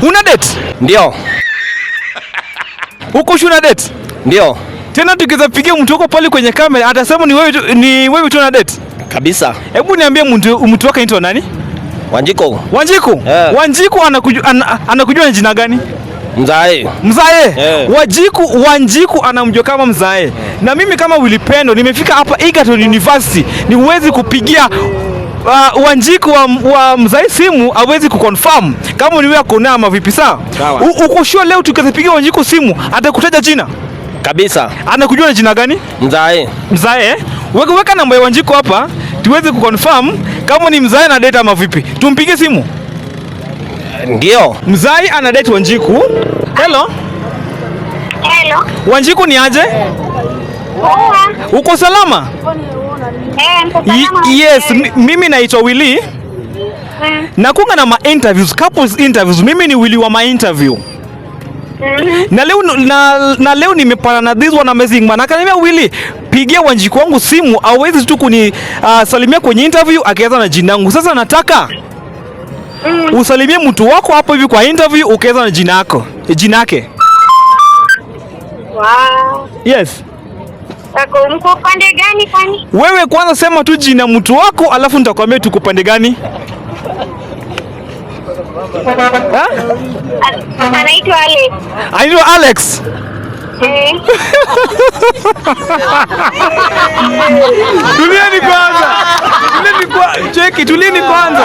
Una date? Ndio. Uko shule date? Ndio. Tena tukiweza pigia mtu wako pale kwenye kamera atasema ni wewe tu na date. Kabisa. Hebu niambie mtu wako anaitwa nani? Wanjiko. Wanjiko? Yeah. Wanjiko anakujua na jina gani? Mzae. Mzae? Yeah. Wanjiko anamjua kama Mzae. Yeah. Na mimi kama Willy Pendo nimefika hapa Egerton University niwezi kupigia Wanjiko wa Mzae simu hawezi kuconfirm kama ni wewe akona ama vipi sawa? Uko sure leo tukipigia Wanjiko simu atakutaja jina? Kabisa. Anakujua na jina gani? Mzae. Mzae? Weka namba ya Wanjiko hapa tuweze kuconfirm kama ni Mzae na date ama vipi. Tumpigie simu. Ndio. Mzae ana date Wanjiko. Hello. Hello. Wanjiko ni aje? Uko salama? Yes, mimi naitwa Willy. Nakunga na interviews, couples interviews. Mimi ni Willy wa interview. Na leo nimepana na this one amazing man. Akaniambia Willy, pigia Wanjiko wangu simu, hawezi tu salimia kwenye interview akianza na jina langu. Sasa nataka usalimie mtu wako hapo hivi kwa interview ukianza na jina yake. Wow. Yes. Mko upande gani kwani? Wewe kwanza sema tu jina mtu wako alafu nitakwambia tuko pande gani. Anaitwa Alex. Anaitwa Alex. Tulieni kwanza. Tulieni kwanza.